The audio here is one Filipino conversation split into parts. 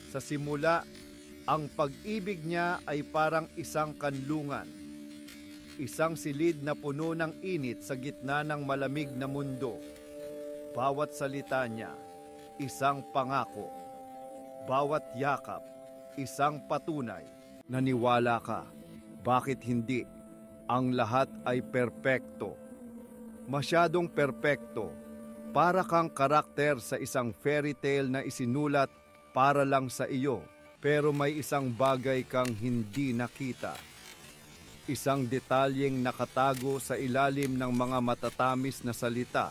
Sa simula, ang pag-ibig niya ay parang isang kanlungan, isang silid na puno ng init sa gitna ng malamig na mundo. Bawat salita niya, isang pangako. Bawat yakap, isang patunay. Naniwala ka. Bakit hindi? Ang lahat ay perpekto. Masyadong perpekto. Para kang karakter sa isang fairy tale na isinulat para lang sa iyo. Pero may isang bagay kang hindi nakita. Isang detalyeng nakatago sa ilalim ng mga matatamis na salita.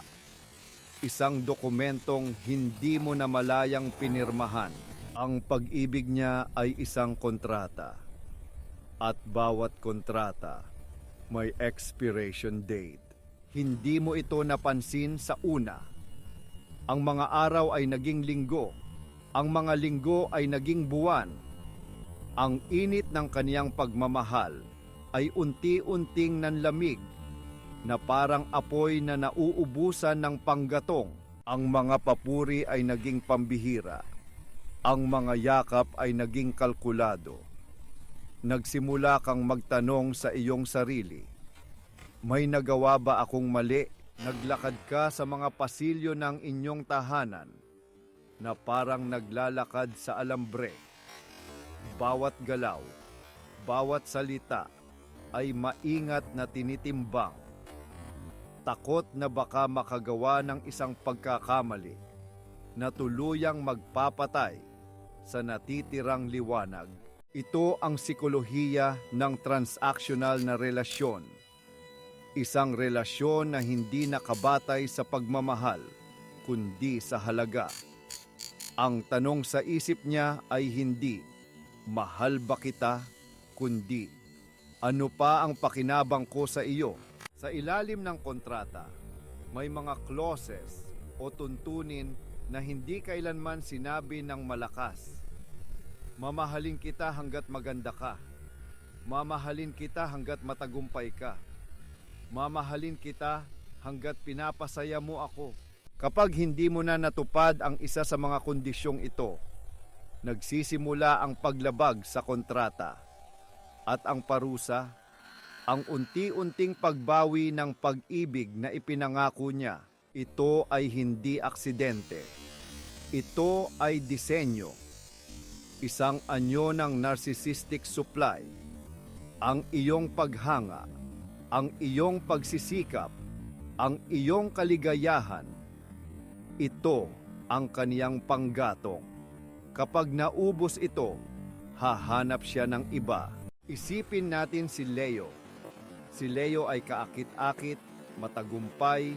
Isang dokumentong hindi mo namalayang pinirmahan. Ang pag-ibig niya ay isang kontrata. At bawat kontrata may expiration date. Hindi mo ito napansin sa una. Ang mga araw ay naging linggo. Ang mga linggo ay naging buwan. Ang init ng kaniyang pagmamahal ay unti-unting nanlamig na parang apoy na nauubusan ng panggatong. Ang mga papuri ay naging pambihira. Ang mga yakap ay naging kalkulado. Nagsimula kang magtanong sa iyong sarili, may nagawa ba akong mali? Naglakad ka sa mga pasilyo ng inyong tahanan na parang naglalakad sa alambre. Bawat galaw, bawat salita ay maingat na tinitimbang. Takot na baka makagawa ng isang pagkakamali na tuluyang magpapatay sa natitirang liwanag. Ito ang sikolohiya ng transactional na relasyon. Isang relasyon na hindi nakabatay sa pagmamahal, kundi sa halaga. Ang tanong sa isip niya ay hindi, mahal ba kita? Kundi, ano pa ang pakinabang ko sa iyo? Sa ilalim ng kontrata, may mga clauses o tuntunin na hindi kailanman sinabi ng malakas. Mamahalin kita hanggat maganda ka. Mamahalin kita hanggat matagumpay ka. Mamahalin kita hanggat pinapasaya mo ako. Kapag hindi mo na natupad ang isa sa mga kondisyong ito, nagsisimula ang paglabag sa kontrata. At ang parusa, ang unti-unting pagbawi ng pag-ibig na ipinangako niya. Ito ay hindi aksidente. Ito ay disenyo. Isang anyo ng narcissistic supply. Ang iyong paghanga, ang iyong pagsisikap, ang iyong kaligayahan. Ito ang kaniyang panggatong. Kapag naubos ito, hahanap siya ng iba. Isipin natin si Leo. Si Leo ay kaakit-akit, matagumpay,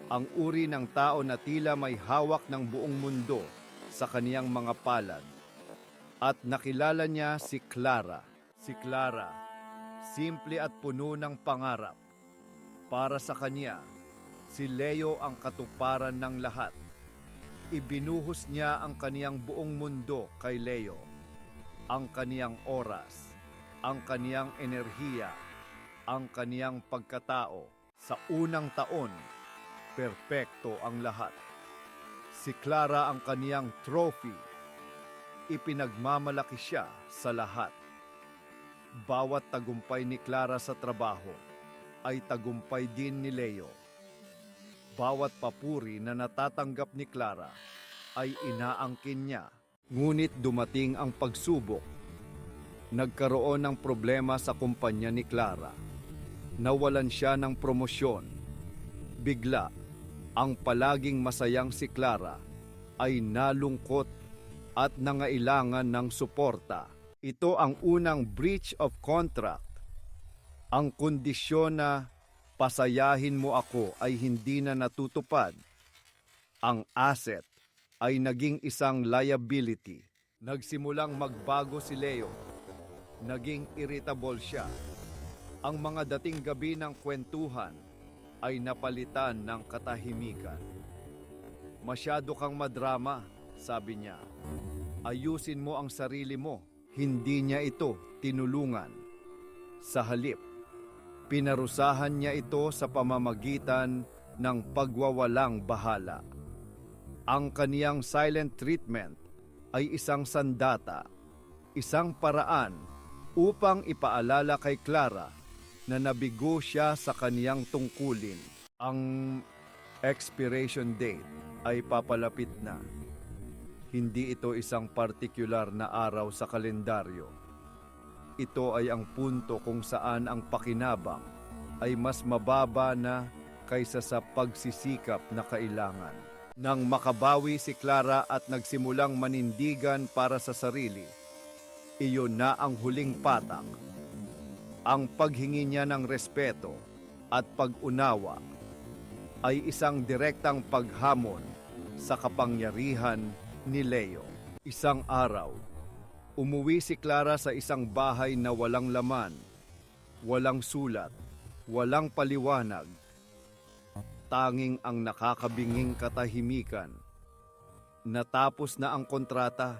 ang uri ng tao na tila may hawak ng buong mundo sa kaniyang mga palad. At nakilala niya si Clara. Si Clara, simple at puno ng pangarap. Para sa kanya, si Leo ang katuparan ng lahat. Ibinuhos niya ang kaniyang buong mundo kay Leo. Ang kaniyang oras, ang kaniyang enerhiya, ang kaniyang pagkatao. Sa unang taon, perpekto ang lahat. Si Clara ang kaniyang trophy. Ipinagmamalaki siya sa lahat. Bawat tagumpay ni Clara sa trabaho ay tagumpay din ni Leo. Bawat papuri na natatanggap ni Clara ay inaangkin niya. Ngunit dumating ang pagsubok. Nagkaroon ng problema sa kumpanya ni Clara. Nawalan siya ng promosyon. Bigla, ang palaging masayang si Clara ay nalungkot at nangailangan ng suporta. Ito ang unang breach of contract. Ang kondisyon na pasayahin mo ako ay hindi na natutupad. Ang asset ay naging isang liability. Nagsimulang magbago si Leo. Naging irritable siya. Ang mga dating gabi ng kwentuhan ay napalitan ng katahimikan. Masyado kang madrama, sabi niya. Ayusin mo ang sarili mo. Hindi niya ito tinulungan. Sa halip, pinarusahan niya ito sa pamamagitan ng pagwawalang bahala. Ang kaniyang silent treatment ay isang sandata, isang paraan upang ipaalala kay Clara na nabigo siya sa kaniyang tungkulin. Ang expiration date ay papalapit na. Hindi ito isang partikular na araw sa kalendaryo. Ito ay ang punto kung saan ang pakinabang ay mas mababa na kaysa sa pagsisikap na kailangan. Nang makabawi si Clara at nagsimulang manindigan para sa sarili, iyon na ang huling patak. Ang paghingi niya ng respeto at pag-unawa ay isang direktang paghamon sa kapangyarihan ni Leo. Isang araw, umuwi si Clara sa isang bahay na walang laman, walang sulat, walang paliwanag. Tanging ang nakakabinging katahimikan. Natapos na ang kontrata.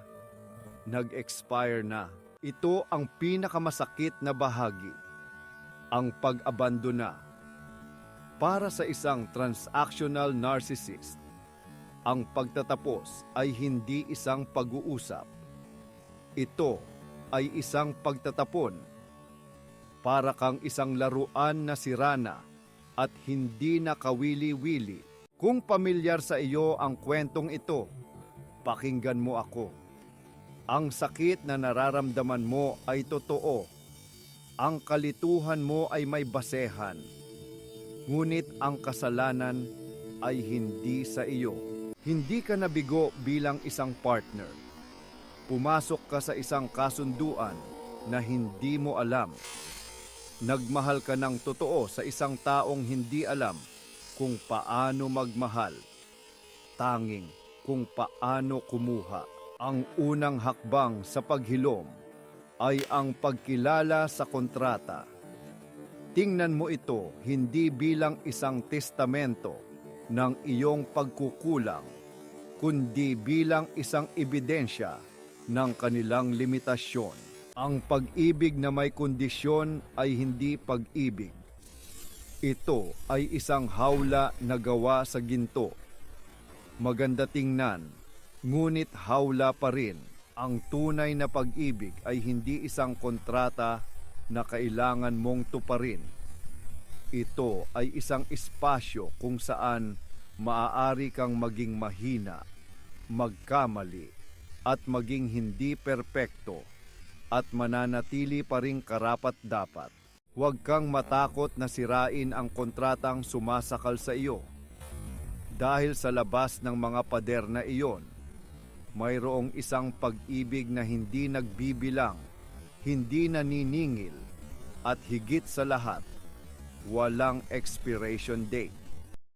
Nag-expire na. Ito ang pinakamasakit na bahagi. Ang pag-abandona. Para sa isang transactional narcissist, ang pagtatapos ay hindi isang pag-uusap. Ito ay isang pagtatapon. Para kang isang laruan na sirana at hindi na kawili-wili. Kung pamilyar sa iyo ang kwentong ito, pakinggan mo ako. Ang sakit na nararamdaman mo ay totoo. Ang kalituhan mo ay may basehan. Ngunit ang kasalanan ay hindi sa iyo. Hindi ka nabigo bilang isang partner. Pumasok ka sa isang kasunduan na hindi mo alam. Nagmahal ka ng totoo sa isang taong hindi alam kung paano magmahal. Tanging kung paano kumuha. Ang unang hakbang sa paghilom ay ang pagkilala sa kontrata. Tingnan mo ito hindi bilang isang testamento ng iyong pagkukulang, kundi bilang isang ebidensya ng kanilang limitasyon. Ang pag-ibig na may kondisyon ay hindi pag-ibig. Ito ay isang hawla na gawa sa ginto. Maganda tingnan, ngunit hawla pa rin. Ang tunay na pag-ibig ay hindi isang kontrata na kailangan mong tuparin. Ito ay isang espasyo kung saan maaari kang maging mahina, magkamali, at maging hindi perpekto, at mananatili pa ring karapat-dapat. Huwag kang matakot na sirain ang kontratang sumasakal sa iyo. Dahil sa labas ng mga pader na iyon, mayroong isang pag-ibig na hindi nagbibilang, hindi naniningil, at higit sa lahat, walang expiration date.